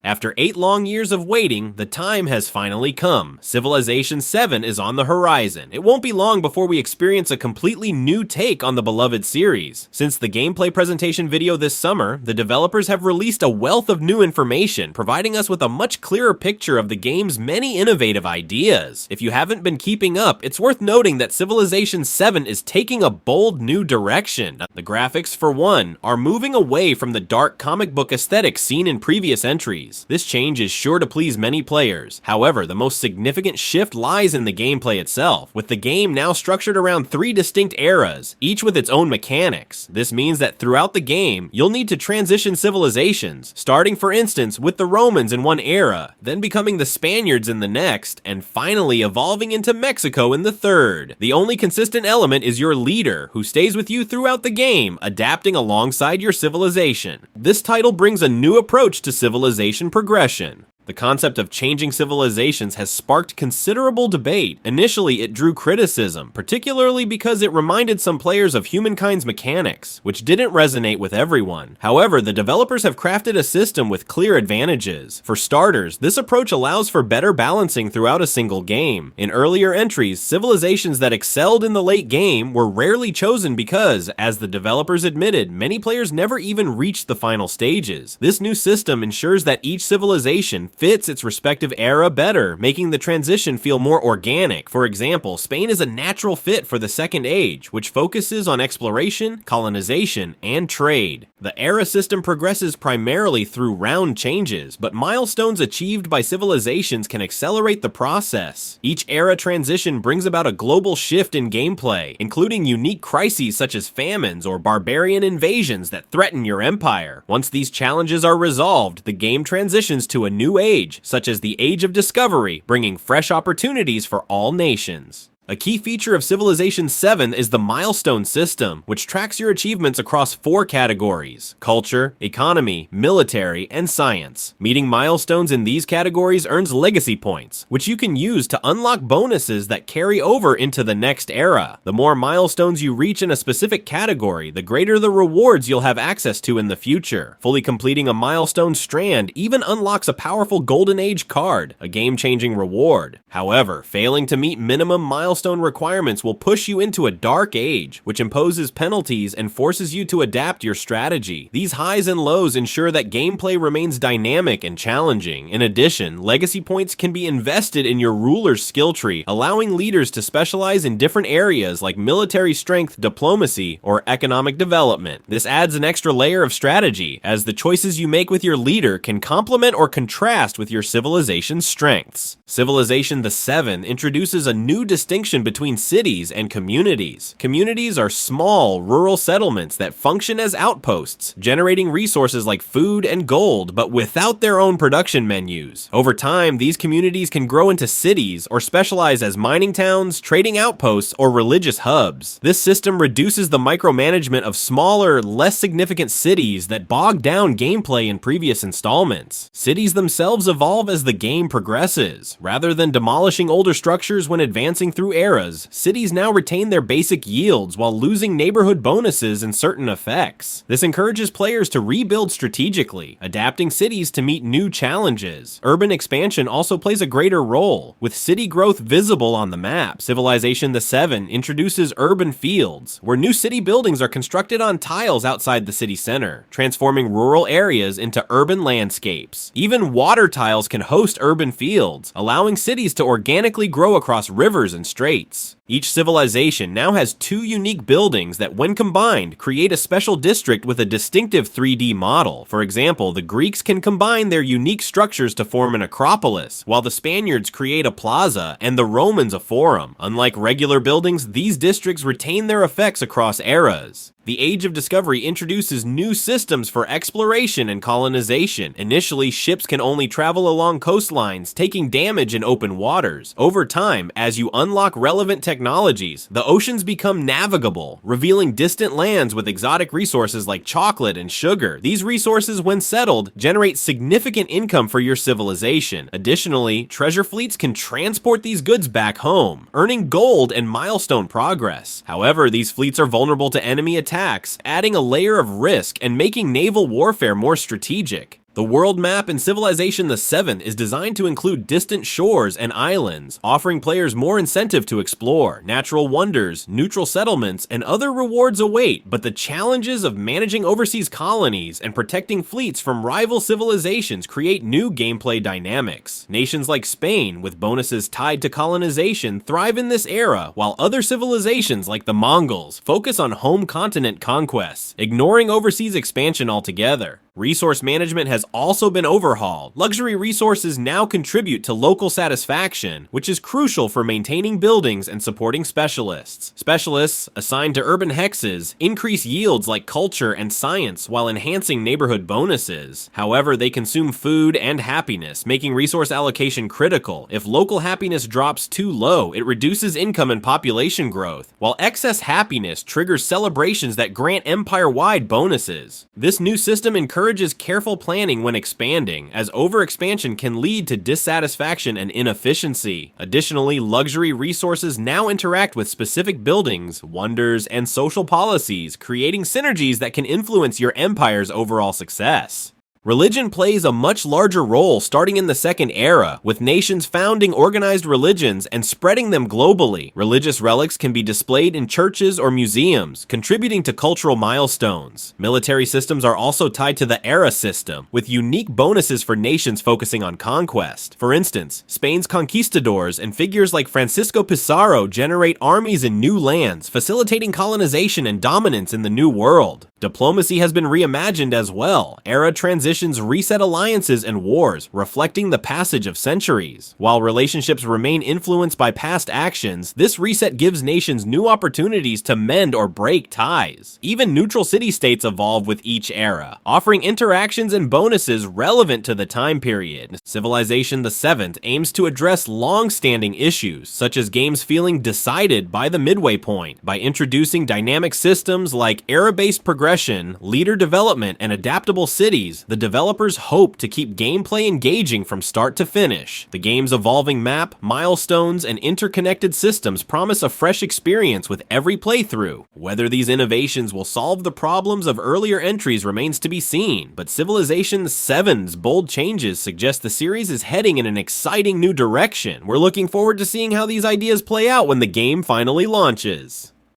After 8 long years of waiting, the time has finally come. Civilization VII is on the horizon. It won't be long before we experience a completely new take on the beloved series. Since the gameplay presentation video this summer, the developers have released a wealth of new information, providing us with a much clearer picture of the game's many innovative ideas. If you haven't been keeping up, it's worth noting that Civilization VII is taking a bold new direction. The graphics, for one, are moving away from the dark comic book aesthetic seen in previous entries. This change is sure to please many players. However, the most significant shift lies in the gameplay itself, with the game now structured around 3 distinct eras, each with its own mechanics. This means that throughout the game, you'll need to transition civilizations, starting for instance with the Romans in one era, then becoming the Spaniards in the next, and finally evolving into Mexico in the third. The only consistent element is your leader, who stays with you throughout the game, adapting alongside your civilization. This title brings a new approach to civilization progression. The concept of changing civilizations has sparked considerable debate. Initially, it drew criticism, particularly because it reminded some players of humankind's mechanics, which didn't resonate with everyone. However, the developers have crafted a system with clear advantages. For starters, this approach allows for better balancing throughout a single game. In earlier entries, civilizations that excelled in the late game were rarely chosen because, as the developers admitted, many players never even reached the final stages. This new system ensures that each civilization fits its respective era better, making the transition feel more organic. For example, Spain is a natural fit for the Second Age, which focuses on exploration, colonization, and trade. The era system progresses primarily through round changes, but milestones achieved by civilizations can accelerate the process. Each era transition brings about a global shift in gameplay, including unique crises such as famines or barbarian invasions that threaten your empire. Once these challenges are resolved, the game transitions to a new age, such as the Age of Discovery, bringing fresh opportunities for all nations. A key feature of Civilization VII is the milestone system, which tracks your achievements across 4 categories: culture, economy, military, and science. Meeting milestones in these categories earns legacy points, which you can use to unlock bonuses that carry over into the next era. The more milestones you reach in a specific category, the greater the rewards you'll have access to in the future. Fully completing a milestone strand even unlocks a powerful Golden Age card, a game-changing reward. However, failing to meet minimum milestone requirements will push you into a dark age, which imposes penalties and forces you to adapt your strategy. These highs and lows ensure that gameplay remains dynamic and challenging. In addition, legacy points can be invested in your ruler's skill tree, allowing leaders to specialize in different areas like military strength, diplomacy, or economic development. This adds an extra layer of strategy, as the choices you make with your leader can complement or contrast with your civilization's strengths. Civilization VII introduces a new distinction between cities and communities. Communities are small, rural settlements that function as outposts, generating resources like food and gold, but without their own production menus. Over time, these communities can grow into cities or specialize as mining towns, trading outposts, or religious hubs. This system reduces the micromanagement of smaller, less significant cities that bogged down gameplay in previous installments. Cities themselves evolve as the game progresses. Rather than demolishing older structures when advancing through eras, cities now retain their basic yields while losing neighborhood bonuses and certain effects. This encourages players to rebuild strategically, adapting cities to meet new challenges. Urban expansion also plays a greater role, with city growth visible on the map. Civilization VII introduces urban fields, where new city buildings are constructed on tiles outside the city center, transforming rural areas into urban landscapes. Even water tiles can host urban fields, allowing cities to organically grow across rivers and straits. Each civilization now has 2 unique buildings that, when combined, create a special district with a distinctive 3D model. For example, the Greeks can combine their unique structures to form an acropolis, while the Spaniards create a plaza and the Romans a forum. Unlike regular buildings, these districts retain their effects across eras. The Age of Discovery introduces new systems for exploration and colonization. Initially, ships can only travel along coastlines, taking damage in open waters. Over time, as you unlock relevant technologies, the oceans become navigable, revealing distant lands with exotic resources like chocolate and sugar. These resources, when settled, generate significant income for your civilization. Additionally, treasure fleets can transport these goods back home, earning gold and milestone progress. However, these fleets are vulnerable to enemy attacks, adding a layer of risk and making naval warfare more strategic. The The world map in Civilization VII is designed to include distant shores and islands, offering players more incentive to explore. Natural wonders, neutral settlements, and other rewards await, but the challenges of managing overseas colonies and protecting fleets from rival civilizations create new gameplay dynamics. Nations like Spain, with bonuses tied to colonization, thrive in this era, while other civilizations like the Mongols focus on home continent conquests, ignoring overseas expansion altogether. Resource management has also been overhauled. Luxury resources now contribute to local satisfaction, which is crucial for maintaining buildings and supporting specialists. Specialists, assigned to urban hexes, increase yields like culture and science while enhancing neighborhood bonuses. However, they consume food and happiness, making resource allocation critical. If local happiness drops too low, it reduces income and population growth, while excess happiness triggers celebrations that grant empire-wide bonuses. This new system encourages careful planning when expanding, as overexpansion can lead to dissatisfaction and inefficiency. Additionally, luxury resources now interact with specific buildings, wonders, and social policies, creating synergies that can influence your empire's overall success. Religion plays a much larger role starting in the Second Era, with nations founding organized religions and spreading them globally. Religious relics can be displayed in churches or museums, contributing to cultural milestones. Military systems are also tied to the era system, with unique bonuses for nations focusing on conquest. For instance, Spain's conquistadors and figures like Francisco Pizarro generate armies in new lands, facilitating colonization and dominance in the New World. Diplomacy has been reimagined as well. Era transitions reset alliances and wars, reflecting the passage of centuries. While relationships remain influenced by past actions, this reset gives nations new opportunities to mend or break ties. Even neutral city-states evolve with each era, offering interactions and bonuses relevant to the time period. Civilization VII aims to address long-standing issues, such as games feeling decided by the midway point, by introducing dynamic systems like era-based progression, leader development, and adaptable cities. The developers hope to keep gameplay engaging from start to finish. The game's evolving map, milestones, and interconnected systems promise a fresh experience with every playthrough. Whether these innovations will solve the problems of earlier entries remains to be seen, but Civilization VII's bold changes suggest the series is heading in an exciting new direction. We're looking forward to seeing how these ideas play out when the game finally launches.